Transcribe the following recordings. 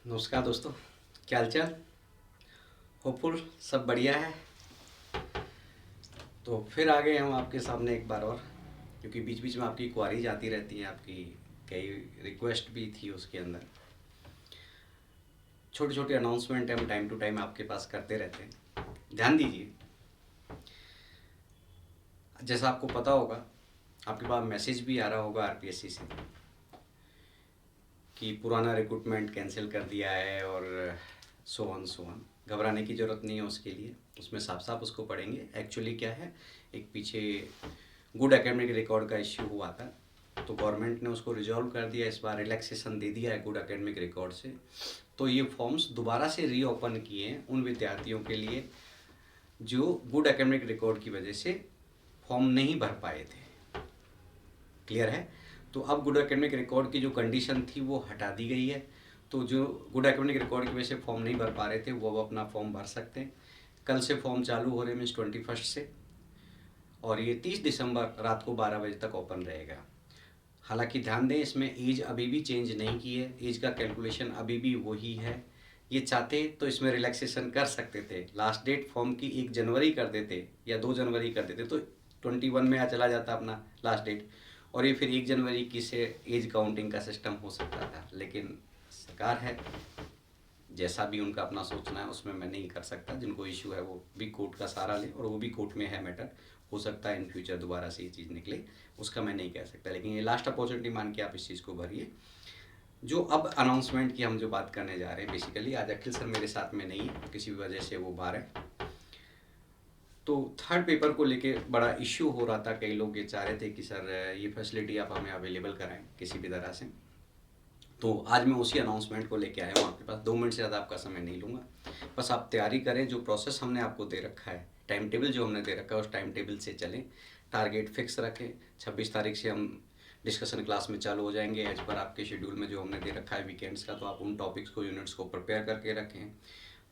नमस्कार दोस्तों, क्या हालचाल। होपफुल सब बढ़िया है। तो फिर आ गए हम आपके सामने एक बार और, क्योंकि बीच बीच में आपकी क्वारीज आती रहती हैं, आपकी कई रिक्वेस्ट भी थी उसके अंदर। छोटे छोटे अनाउंसमेंट हम टाइम टू टाइम आपके पास करते रहते हैं, ध्यान दीजिए। जैसा आपको पता होगा, आपके पास मैसेज भी आ रहा होगा आरपीएससी से कि पुराना रिक्रूटमेंट कैंसिल कर दिया है और सो ऑन। घबराने की ज़रूरत नहीं है उसके लिए, उसमें साफ साफ उसको पढ़ेंगे। एक्चुअली क्या है, एक पीछे गुड एकेडमिक रिकॉर्ड का इश्यू हुआ था, तो गवर्नमेंट ने उसको रिजॉल्व कर दिया, इस बार रिलैक्सेशन दे दिया है गुड एकेडमिक रिकॉर्ड से। तो ये फॉर्म्स दोबारा से रीओपन किए हैं उन विद्यार्थियों के लिए जो गुड एकेडमिक रिकॉर्ड की वजह से फॉर्म नहीं भर पाए थे। क्लियर है। तो अब गुड एकेडमिक रिकॉर्ड की जो कंडीशन थी वो हटा दी गई है। तो जो गुड एकेडमिक रिकॉर्ड की वजह से फॉर्म नहीं भर पा रहे थे वो अब अपना फॉर्म भर सकते हैं। कल से फॉर्म चालू हो रहे हैं, मीन्स 21 से, और ये 30 दिसंबर रात को 12 बजे तक ओपन रहेगा। हालांकि ध्यान दें, इसमें एज अभी भी चेंज नहीं की है, एज का कैलकुलेशन अभी भी वही है। ये चाहते तो इसमें रिलैक्सेशन कर सकते थे, लास्ट डेट फॉर्म की 1 जनवरी कर देते या 2 जनवरी कर देते तो 21 में आ चला जाता अपना लास्ट डेट, और ये फिर 1 जनवरी की से एज काउंटिंग का सिस्टम हो सकता था। लेकिन सरकार है, जैसा भी उनका अपना सोचना है उसमें मैं नहीं कर सकता। जिनको इशू है वो भी कोर्ट का सहारा लें, और वो भी कोर्ट में है मैटर। हो सकता है इन फ्यूचर दोबारा से ये चीज़ निकले, उसका मैं नहीं कह सकता। लेकिन ये लास्ट अपॉर्चुनिटी मान के आप इस चीज़ को भरिए। जो अब अनाउंसमेंट की हम जो बात करने जा रहे हैं, बेसिकली आज अखिल सर मेरे साथ में नहीं है, किसी भी वजह से वो बाहर है। तो थर्ड पेपर को लेके बड़ा इश्यू हो रहा था, कई लोग ये चाह रहे थे कि सर ये फैसिलिटी आप हमें अवेलेबल कराएं किसी भी तरह से। तो आज मैं उसी अनाउंसमेंट को लेके आया हूँ आपके पास। 2 मिनट से ज़्यादा आपका समय नहीं लूँगा, बस आप तैयारी करें। जो प्रोसेस हमने आपको दे रखा है, टाइम टेबल जो हमने दे रखा है, उस टाइम टेबल से चलें। टारगेट फिक्स रखें। 26 तारीख से हम डिस्कशन क्लास में चालू हो जाएंगे एज पर आपके शेड्यूल में जो हमने दे रखा है वीकेंड्स का। तो आप उन टॉपिक्स को, यूनिट्स को प्रिपेयर करके रखें।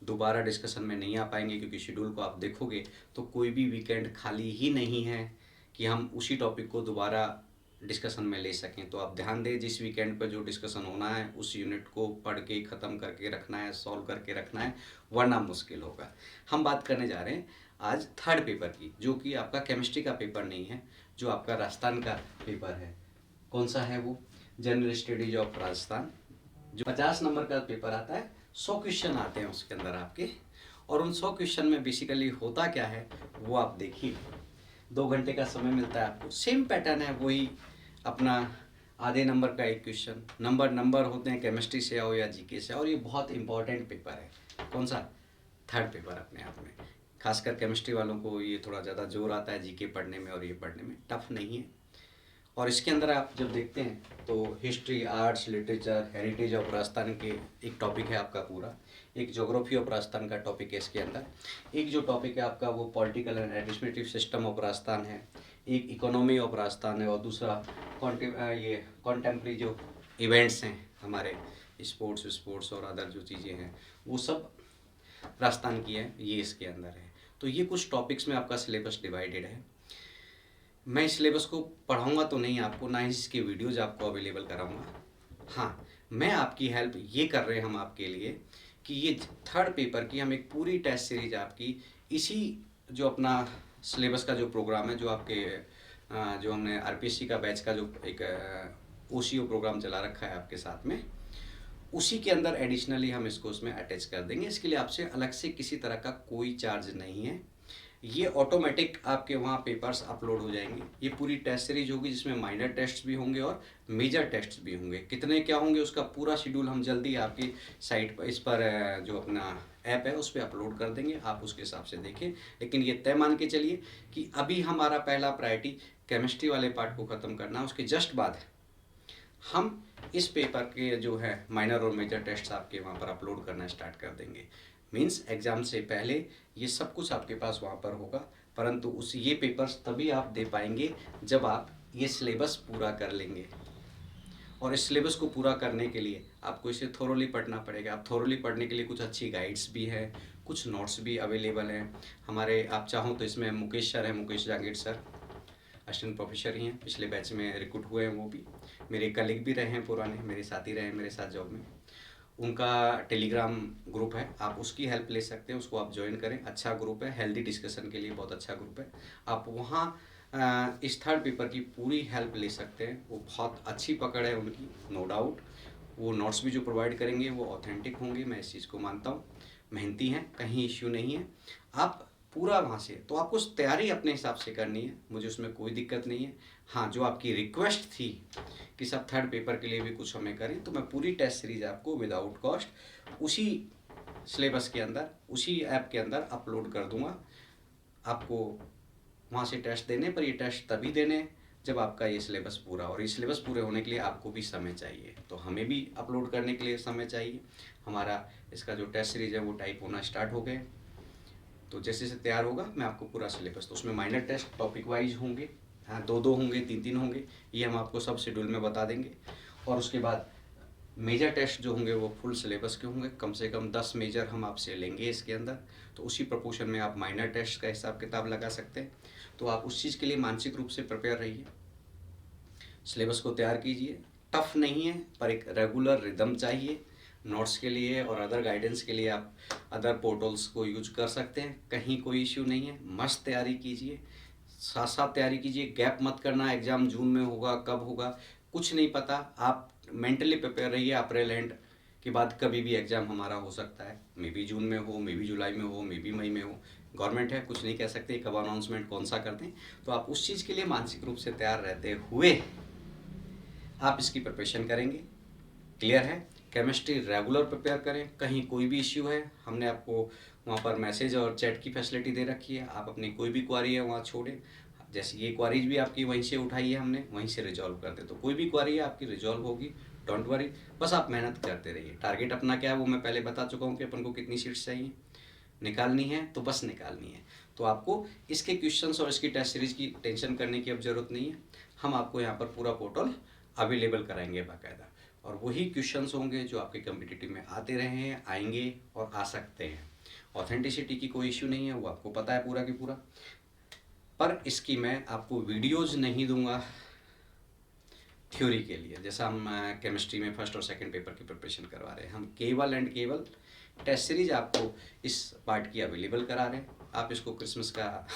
दोबारा डिस्कशन में नहीं आ पाएंगे, क्योंकि शेड्यूल को आप देखोगे तो कोई भी वीकेंड खाली ही नहीं है कि हम उसी टॉपिक को दोबारा डिस्कशन में ले सकें। तो आप ध्यान दें, जिस वीकेंड पर जो डिस्कशन होना है उस यूनिट को पढ़ के ख़त्म करके रखना है, सॉल्व करके रखना है, वरना मुश्किल होगा। हम बात करने जा रहे हैं आज थर्ड पेपर की, जो कि आपका केमिस्ट्री का पेपर नहीं है, जो आपका राजस्थान का पेपर है। कौन सा है वो? General studies of Rajasthan. जो 50 नंबर का पेपर आता है, 100 क्वेश्चन आते हैं उसके अंदर आपके। और उन 100 क्वेश्चन में बेसिकली होता क्या है वो आप देखिए। 2 घंटे का समय मिलता है आपको, सेम पैटर्न है वही अपना। आधे नंबर का एक क्वेश्चन, नंबर होते हैं, केमिस्ट्री से आओ या जीके से, और ये बहुत इंपॉर्टेंट पेपर है। कौन सा? थर्ड पेपर अपने आप में। खासकर केमिस्ट्री वालों को ये थोड़ा ज़्यादा जोर आता है जीके पढ़ने में, और ये पढ़ने में टफ नहीं है। और इसके अंदर आप जब देखते हैं तो history, arts, literature, heritage of Rajasthan के एक टॉपिक है आपका पूरा। एक ज्योग्राफी ऑफ राजस्थान का टॉपिक है इसके अंदर। एक जो टॉपिक है आपका वो political and administrative system of Rajasthan है। एक इकोनॉमी ऑफ राजस्थान है, और दूसरा ये कॉन्टेम्प्रेरी जो इवेंट्स हैं हमारे, स्पोर्ट्स और अदर जो चीज़ें हैं वो सब राजस्थान की है, ये इसके अंदर है। तो ये कुछ टॉपिक्स में आपका सिलेबस डिवाइडेड है। मैं इस सिलेबस को पढ़ाऊँगा तो नहीं आपको, ना ही इसके वीडियोज़ आपको अवेलेबल कराऊँगा। हाँ, मैं आपकी हेल्प ये कर रहे हैं हम आपके लिए कि ये थर्ड पेपर की हम एक पूरी टेस्ट सीरीज आपकी इसी जो अपना सिलेबस का जो प्रोग्राम है, जो आपके जो हमने आरपीएससी का बैच का जो एक ओसीओ प्रोग्राम चला रखा है आपके साथ में, उसी के अंदर एडिशनली हम इसको उसमें अटैच कर देंगे। इसके लिए आपसे अलग से किसी तरह का कोई चार्ज नहीं है। ये ऑटोमेटिक आपके वहाँ पेपर्स अपलोड हो जाएंगे। ये पूरी टेस्ट सीरीज होगी जिसमें माइनर टेस्ट भी होंगे और मेजर टेस्ट भी होंगे। कितने क्या होंगे उसका पूरा शेड्यूल हम जल्दी आपकी साइट पर, इस पर जो अपना ऐप है उस पर अपलोड कर देंगे, आप उसके हिसाब से देखें। लेकिन ये तय मान के चलिए कि अभी हमारा पहला प्रायोरिटी केमिस्ट्री वाले पार्ट को ख़त्म करना है। उसके जस्ट बाद हम इस पेपर के जो है माइनर और मेजर टेस्ट आपके वहाँ पर अपलोड करना स्टार्ट कर देंगे। मीन्स एग्ज़ाम से पहले ये सब कुछ आपके पास वहाँ पर होगा। परंतु उस ये पेपर्स तभी आप दे पाएंगे जब आप ये सिलेबस पूरा कर लेंगे। और इस सिलेबस को पूरा करने के लिए आपको इसे थोरोली पढ़ना पड़ेगा। आप थोरोली पढ़ने के लिए कुछ अच्छी गाइड्स भी है, कुछ नोट्स भी अवेलेबल हैं हमारे। आप चाहो तो इसमें मुकेश सर हैं, Mukesh Jangir sir assistant professor ही हैं, पिछले बैच में रिक्रूट हुए हैं, वो भी मेरे कलीग भी रहे हैं पुराने, मेरे साथी रहे हैं मेरे साथ जॉब में। उनका टेलीग्राम ग्रुप है, आप उसकी हेल्प ले सकते हैं, उसको आप ज्वाइन करें। अच्छा ग्रुप है, हेल्दी डिस्कशन के लिए बहुत अच्छा ग्रुप है। आप वहाँ इस थर्ड पेपर की पूरी हेल्प ले सकते हैं। वो बहुत अच्छी पकड़ है उनकी, नो डाउट। वो नोट्स भी जो प्रोवाइड करेंगे वो ऑथेंटिक होंगे, मैं इस चीज़ को मानता हूँ। मेहनती हैं, कहीं इश्यू नहीं है। आप पूरा वहाँ से, तो आपको तैयारी अपने हिसाब से करनी है, मुझे उसमें कोई दिक्कत नहीं है। हाँ, जो आपकी रिक्वेस्ट थी कि सब थर्ड पेपर के लिए भी कुछ हमें करें, तो मैं पूरी टेस्ट सीरीज आपको विदाउट कॉस्ट उसी सिलेबस के अंदर, उसी ऐप के अंदर अपलोड कर दूंगा आपको। वहाँ से टेस्ट देने पर, ये टेस्ट तभी देने जब आपका ये सिलेबस पूरा, और ये सिलेबस पूरे होने के लिए आपको भी समय चाहिए, तो हमें भी अपलोड करने के लिए समय चाहिए। हमारा इसका जो टेस्ट सीरीज है वो टाइप होना स्टार्ट हो गए, तो जैसे जैसे तैयार होगा मैं आपको पूरा सिलेबस, तो उसमें माइनर टेस्ट टॉपिक वाइज होंगे, हाँ 2-2 होंगे, 3-3 होंगे, ये हम आपको सब शेड्यूल में बता देंगे। और उसके बाद मेजर टेस्ट जो होंगे वो फुल सिलेबस के होंगे, कम से कम 10 मेजर हम आपसे लेंगे इसके अंदर, तो उसी प्रोपोर्शन में आप माइनर टेस्ट का हिसाब किताब लगा सकते हैं। तो आप उस चीज़ के लिए मानसिक रूप से प्रिपेयर रहिए, सिलेबस को तैयार कीजिए। टफ नहीं है, पर एक रेगुलर रिदम चाहिए। नोट्स के लिए और अदर गाइडेंस के लिए आप अदर पोर्टल्स को यूज कर सकते हैं, कहीं कोई इश्यू नहीं है। मस्त तैयारी कीजिए, साथ साथ तैयारी कीजिए, गैप मत करना। एग्ज़ाम जून में होगा, कब होगा कुछ नहीं पता, आप मेंटली प्रिपेयर रहिए। अप्रैल एंड के बाद कभी भी एग्ज़ाम हमारा हो सकता है, मे बी जून में हो, मे बी जुलाई में हो, मे बी मई में हो। गवर्नमेंट है, कुछ नहीं कह सकते कब अनाउंसमेंट कौन सा कर दें। तो आप उस चीज़ के लिए मानसिक रूप से तैयार रहते हुए आप इसकी प्रिपरेशन करेंगे। क्लियर है? केमिस्ट्री रेगुलर प्रिपेयर करें, कहीं कोई भी इश्यू है हमने आपको वहाँ पर मैसेज और चैट की फैसिलिटी दे रखी है, आप अपनी कोई भी क्वारी है वहाँ छोड़ें। जैसे ये क्वारीज भी आपकी वहीं से उठाई है हमने, वहीं से रिजॉल्व कर दे, तो कोई भी क्वारी है आपकी रिजॉल्व होगी, डोंट वरी। बस आप मेहनत करते रहिए। टारगेट अपना क्या है वो मैं पहले बता चुका हूँ कि अपन को कितनी सीट्स चाहिए, निकालनी है तो बस निकालनी है। तो आपको इसके क्वेश्चंस और इसकी टेस्ट सीरीज की टेंशन करने की अब ज़रूरत नहीं है। हम आपको यहाँ पर पूरा पोर्टल अवेलेबल कराएंगे बाकायदा, और वही क्वेश्चंस होंगे जो आपके कम्पिटिटिव में आते रहे हैं, आएंगे और आ सकते हैं। ऑथेंटिसिटी की कोई इश्यू नहीं है, वो आपको पता है पूरा की पूरा। पर इसकी मैं आपको वीडियोज़ नहीं दूंगा थ्योरी के लिए, जैसा हम केमिस्ट्री में फर्स्ट और सेकंड पेपर की प्रिपरेशन करवा रहे हैं। हम केवल एंड केवल टेस्ट सीरीज आपको इस पार्ट की अवेलेबल करा रहे हैं। आप इसको क्रिसमस का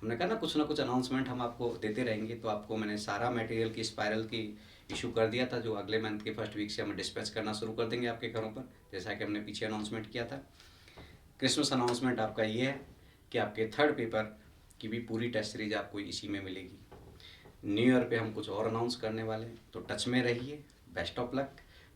हमने कहा ना कुछ अनाउंसमेंट हम आपको देते रहेंगे, तो आपको मैंने सारा मटेरियल की स्पायरल की इशू कर दिया था, जो अगले मंथ के फर्स्ट वीक से हम डिस्पैच करना शुरू कर देंगे आपके घरों पर, जैसा कि हमने पीछे अनाउंसमेंट किया था। क्रिसमस अनाउंसमेंट आपका ये है कि आपके थर्ड पेपर की भी पूरी टेस्ट सीरीज आपको इसी में मिलेगी। न्यू ईयर पे हम कुछ और अनाउंस करने वाले हैं, तो टच में रहिए। बेस्ट ऑफ लक,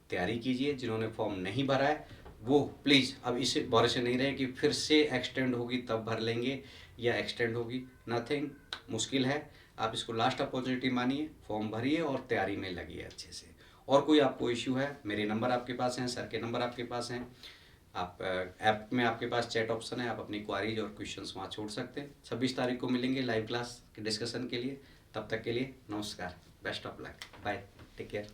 तैयारी कीजिए। जिन्होंने फॉर्म नहीं भरा है वो प्लीज़ अब इस भरोसे नहीं रहे कि फिर से एक्सटेंड होगी तब भर लेंगे या एक्सटेंड होगी, नथिंग। मुश्किल है, आप इसको लास्ट अपॉर्चुनिटी मानिए, फॉर्म भरिए और तैयारी में लगिए अच्छे से। और कोई आपको इश्यू है, मेरे नंबर आपके पास हैं, सर के नंबर आपके पास हैं, आप ऐप में आपके पास चैट ऑप्शन है, आप अपनी क्वारीज और क्वेश्चंस वहाँ छोड़ सकते हैं। 26 तारीख को मिलेंगे लाइव क्लास के डिस्कशन के लिए। तब तक के लिए नमस्कार, best of luck, bye, take care.